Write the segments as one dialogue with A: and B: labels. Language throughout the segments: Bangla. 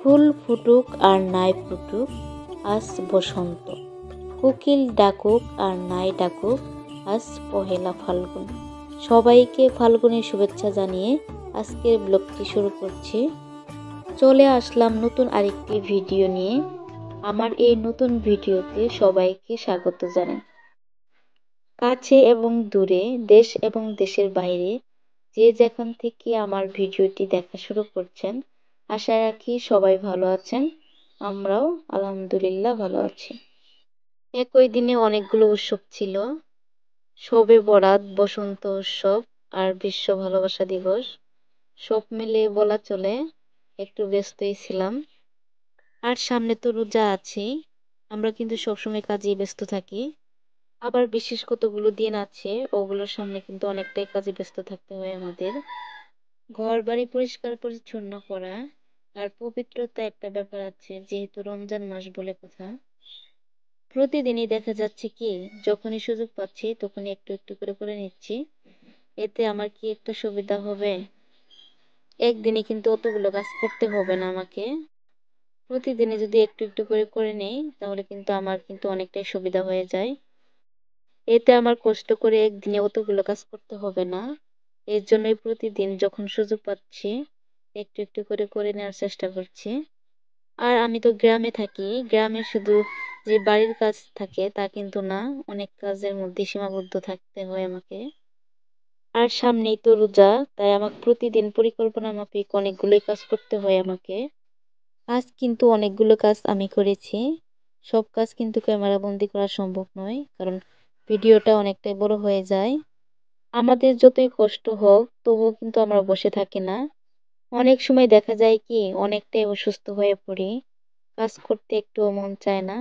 A: ফুল ফুটুক আর নাই ফুটুক, আজ বসন্ত। কোকিল ডাকুক আর নাই ডাকুক, আজ পহেলা ফাল্গুন। সবাইকে ফাল্গুনের শুভেচ্ছা জানিয়ে আজকের ব্লগটি শুরু করছি। চলে আসলাম নতুন আরেকটি ভিডিও নিয়ে। আমার এই নতুন ভিডিওতে সবাইকে স্বাগত জানাই। কাছে এবং দূরে, দেশ এবং দেশের বাইরে যে যেখান থেকে আমার ভিডিওটি দেখা শুরু করছেন, আশা রাখি সবাই ভালো আছেন। আমরাও আলহামদুলিল্লাহ ভালো আছি। একই দিনে অনেকগুলো উৎসব ছিল। শবে বরাত, বসন্ত উৎসব আর বিশ্ব ভালোবাসা দিবস। সব মিলে বলা চলে একটু ব্যস্তই ছিলাম। আর সামনে তো রোজা আছে, আমরা কিন্তু সবসময় কাজেই ব্যস্ত থাকি। আবার বিশেষ কতগুলো দিন আছে, ওগুলোর সামনে কিন্তু অনেকটাই কাজে ব্যস্ত থাকতে হয় আমাদের। ঘর বাড়ি পরিষ্কার পরিচ্ছন্ন করা আর পবিত্রতা একটা ব্যাপার আছে, যেহেতু রমজান মাস বলে কথা। প্রতিদিনই দেখা যাচ্ছে কি, যখনই সুযোগ পাচ্ছি তখনই একটু একটু করে করে নিচ্ছি। এতে আমার কি একটা সুবিধা হবে, একদিনে কিন্তু অতগুলো কাজ করতে হবে না আমাকে। প্রতিদিনে যদি একটু একটু করে করে নেই, তাহলে কিন্তু আমার কিন্তু অনেকটাই সুবিধা হয়ে যায়। এতে আমার কষ্ট করে একদিনে অতগুলো কাজ করতে হবে না। এর জন্যই প্রতিদিন যখন সুযোগ পাচ্ছি একটু একটু করে করে নেওয়ার চেষ্টা করছি। আর আমি তো গ্রামে থাকি, গ্রামে শুধু যে বাড়ির কাজ থাকে তা কিন্তু না, অনেক কাজের মধ্যে সীমাবদ্ধ থাকতে হয় আমাকে। আর সামনেই তো রোজা, তাই আমাকে প্রতিদিন পরিকল্পনা মাফিক অনেকগুলোই কাজ করতে হয় আমাকে। আজ কিন্তু অনেকগুলো কাজ আমি করেছি। সব কাজ কিন্তু ক্যামেরা বন্দি করা সম্ভব নয়, কারণ ভিডিওটা অনেকটাই বড় হয়ে যায়। আমাদের যতই কষ্ট হোক তবুও কিন্তু আমরা বসে থাকি না। অনেক সময় দেখা যায় কি, অনেকটাই অসুস্থ হয়ে পড়ি, কাজ করতে একটু মন চায় না।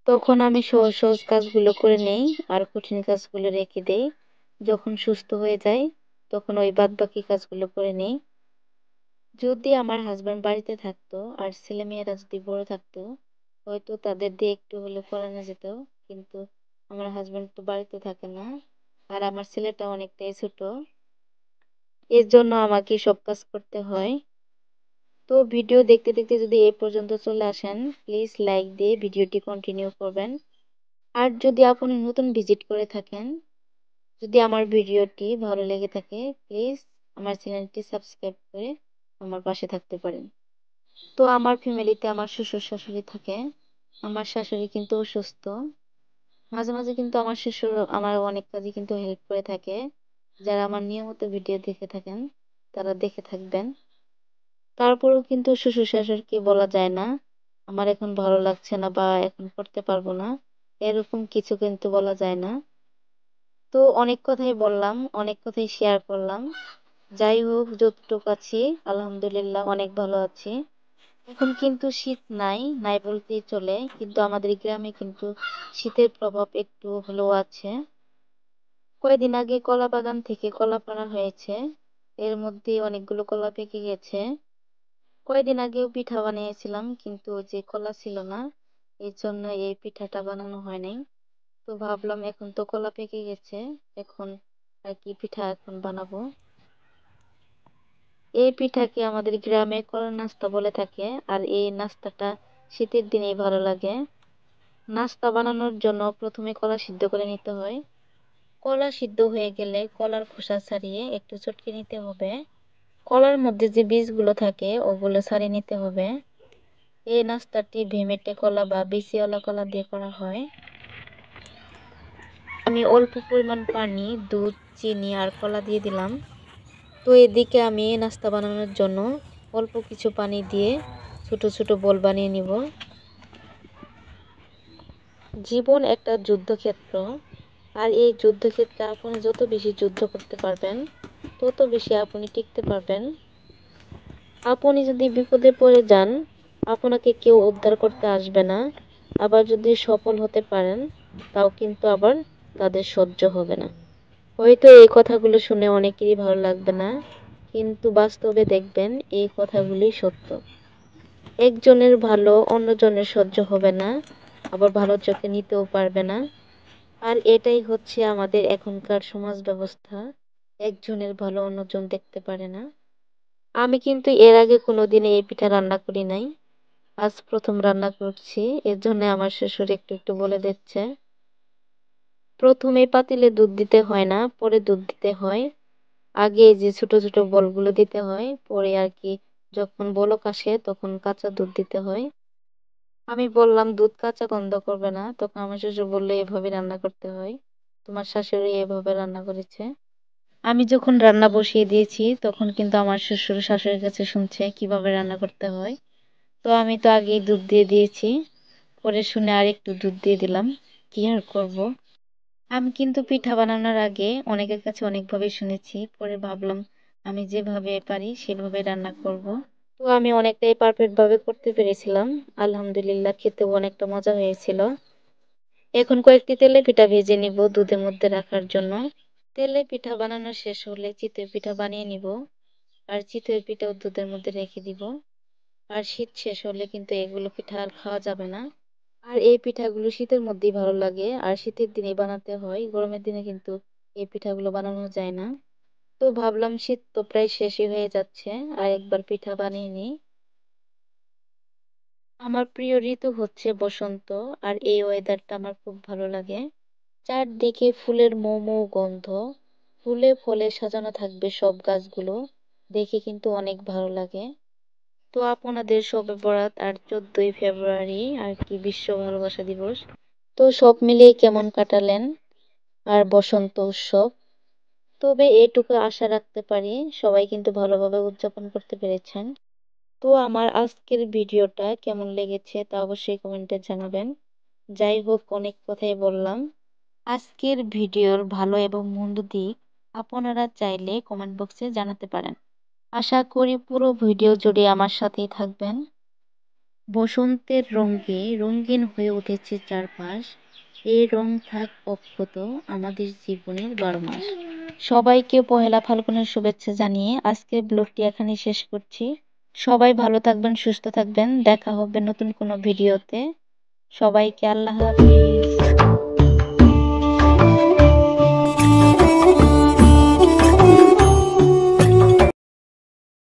A: তখন আমি সহজ সহজ কাজগুলো করে নেই আর কঠিন কাজগুলো রেখে দেই। যখন সুস্থ হয়ে যায় তখন ওই বাদ বাকি কাজগুলো করে নেই। যদি আমার হাজবেন্ড বাড়িতে থাকতো আর ছেলে মেয়েরা যদি বড় থাকতো, হয়তো তাদের দিয়ে একটু হলে করানো যেত। কিন্তু আমার হাজবেন্ড তো বাড়িতে থাকে না, আর আমার ছেলেটা অনেকটাই ছোট, এর জন্য আমাকে সব কাজ করতে হয়। তো ভিডিও দেখতে দেখতে যদি এই পর্যন্ত চলে আসেন, প্লিজ লাইক দিয়ে ভিডিওটি কন্টিনিউ করবেন। আর যদি আপনি নতুন ভিজিট করে থাকেন, যদি আমার ভিডিওটি ভালো লেগে থাকে, প্লিজ আমার চ্যানেলটি সাবস্ক্রাইব করে আমার পাশে থাকতে পারেন। তো আমার ফ্যামিলিতে আমার শ্বশুর শাশুড়ি থাকে। আমার শাশুড়ি কিন্তু অসুস্থ। মাঝে মাঝে কিন্তু আমার শ্বশুর আমার অনেক কাজে কিন্তু হেল্প করে থাকে। যারা আমার নিয়মিত ভিডিও দেখে থাকেন তারা দেখে থাকবেন। তারপরেও কিন্তু শ্বশুর শাশুড়িকে বলা যায় না আমার এখন ভালো লাগছে না বা এখন করতে পারবো না, এরকম কিছু কিন্তু বলা যায় না। তো অনেক কথাই বললাম, অনেক কথাই শেয়ার করলাম। যাই হোক, যতটুকু আছি আলহামদুলিল্লাহ অনেক ভালো আছি। এখন কিন্তু শীত নাই, নাই বলতেই চলে, কিন্তু আমাদের গ্রামে কিন্তু শীতের প্রভাব একটু হলেও আছে। কয়েকদিন আগে কলা বাগান থেকে কলা পাড়া হয়েছে, এর মধ্যে অনেকগুলো কলা পেকে গেছে। কয়েকদিন আগেও পিঠা বানিয়েছিলাম, কিন্তু যে কলা ছিল না, এই জন্য এই পিঠাটা বানানো হয় নাই। তো ভাবলাম এখন তো কলা পেকে গেছে, এখন আর কি পিঠা এখন বানাবো। এই পিঠাকে আমাদের গ্রামে কলার নাস্তা বলে থাকে, আর এই নাস্তাটা শীতের দিনেই ভালো লাগে। নাস্তা বানানোর জন্য প্রথমে কলা সিদ্ধ করে নিতে হয়। কলা সিদ্ধ হয়ে গেলে কলার খোসা ছাড়িয়ে একটু চটকে নিতে হবে। কলার মধ্যে যে বীজগুলো থাকে ওগুলো ছাড়িয়ে নিতে হবে। এই নাস্তাটি ভেমেটে কলা বা বিচিওয়ালা কলা দিয়ে করা হয়। আমি অল্প পরিমাণ পানি, দুধ, চিনি আর কলা দিয়ে দিলাম। তো এদিকে আমি নাস্তা বানানোর জন্য অল্প কিছু পানি দিয়ে ছোট ছোট বল বানিয়ে নিব। জীবন একটা যুদ্ধক্ষেত্র, আর এই যুদ্ধক্ষেত্রে আপনি যত বেশি যুদ্ধ করতে পারবেন তত বেশি আপনি টিকতে পারবেন। আপনি যদি বিপদে পড়ে যান, আপনাকে কেউ উদ্ধার করতে আসবে না। আবার যদি সফল হতে পারেন, তাও কিন্তু আবার তাদের সহ্য হবে না। হয়তো এই কথাগুলো শুনে অনেকেরই ভালো লাগবে না, কিন্তু বাস্তবে দেখবেন এই কথাগুলি সত্য। একজনের ভালো অন্যজনের সহ্য হবে না, আবার ভালো চোখে নিতেও পারবে না। আর এটাই হচ্ছে আমাদের এখনকার সমাজ ব্যবস্থা, একজনের ভালো অন্যজন দেখতে পারে না। আমি কিন্তু এর আগে কোনোদিন এই পিঠা রান্না করি নাই। আজ প্রথম রান্না করছি। এর জন্য আমার শ্বশুর একটু একটু বলে দিচ্ছে। প্রথমে পাতিলে দুধ দিতে হয় না, পরে দুধ দিতে হয়। আগে এই যে ছোট ছোট বলগুলো দিতে হয়, পরে আর কি যখন বলক আসে তখন কাঁচা দুধ দিতে হয়। আমি বললাম দুধ কাঁচা গন্ধ করবে না, তখন আমার শ্বশুর বললো এভাবে রান্না করতে হয়। তোমার শাশুড়ি এভাবে রান্না করেছে। আমি যখন রান্না বসিয়ে দিয়েছি তখন কিন্তু আমার শ্বশুর শাশুড়ির কাছে শুনছে কিভাবে রান্না করতে হয়। তো আমি তো আগেই দুধ দিয়ে দিয়েছি, পরে শুনে আর একটু দুধ দিয়ে দিলাম। কি আর করব। আমি কিন্তু পিঠা বানানোর আগে অনেকের কাছে অনেকভাবে শুনেছি, পরে ভাবলাম আমি যেভাবে পারি সেভাবে রান্না করব। তো আমি অনেকটাই পারফেক্ট ভাবে করতে পেরেছিলাম। আলহামদুলিল্লাহ, খেতেও অনেকটা মজা হয়েছিল। এখন কয়েকটি তেলে পিঠা ভেজে নিব দুধের মধ্যে রাখার জন্য। তেলে পিঠা বানানো শেষ হলে চিতই পিঠা বানিয়ে নিব। আর চিতই পিঠাও দুধের মধ্যে রেখে দিব। আর শীত শেষ হলে কিন্তু এগুলো পিঠা আর খাওয়া যাবে না। আর এই পিঠাগুলো শীতের মধ্যেই ভালো লাগে, আর শীতের দিনে বানাতে হয়, গরমের দিনে কিন্তু এই পিঠাগুলো বানানো যায় না। তো ভাবলাম শীত তো প্রায় শেষই হয়ে যাচ্ছে, আর একবার পিঠা বানিয়ে নিই। আমার প্রিয় ঋতু হচ্ছে বসন্ত। আর এই ওয়েদারটা আমার খুব ভালো লাগে। চারদিকে ফুলের মৌ মৌ গন্ধ, ফুলে ফলে সাজানো থাকবে সব গাছগুলো, দেখে কিন্তু অনেক ভালো লাগে। তো আপনাদের শবে বরাত আর 14ই ফেব্রুয়ারি আর কি বিশ্ব ভালোবাসা দিবস। তো সব মিলিয়ে কেমন কাটালেন আর বসন্ত উৎসব? তবে এটুকু আশা রাখতে পারি সবাই কিন্তু ভালোভাবে উদযাপন করতে পেরেছেন। তো আমার আজকের ভিডিওটা কেমন লেগেছে তা অবশ্যই কমেন্টে জানাবেন। যাই হোক, অনেক কথাই বললাম। আজকের ভিডিওর ভালো এবং মন্দ দিক আপনারা চাইলে কমেন্ট বক্সে জানাতে পারেন। আশা করি পুরো ভিডিও জুড়ে আমার সাথেই থাকবেন। বসন্তের রঙে রঙিন হয়ে উঠেছে চারপাশ। এই রং থাক অক্ষত আমাদের জীবনের 12 মাস। সবাইকে পহেলা ফাল্গুনের শুভেচ্ছা জানিয়ে আজকের ব্লগটি এখানেই শেষ করছি। সবাই ভালো থাকবেন, সুস্থ থাকবেন। দেখা হবে নতুন কোনো ভিডিওতে। সবাইকে আল্লাহ হাফিজ।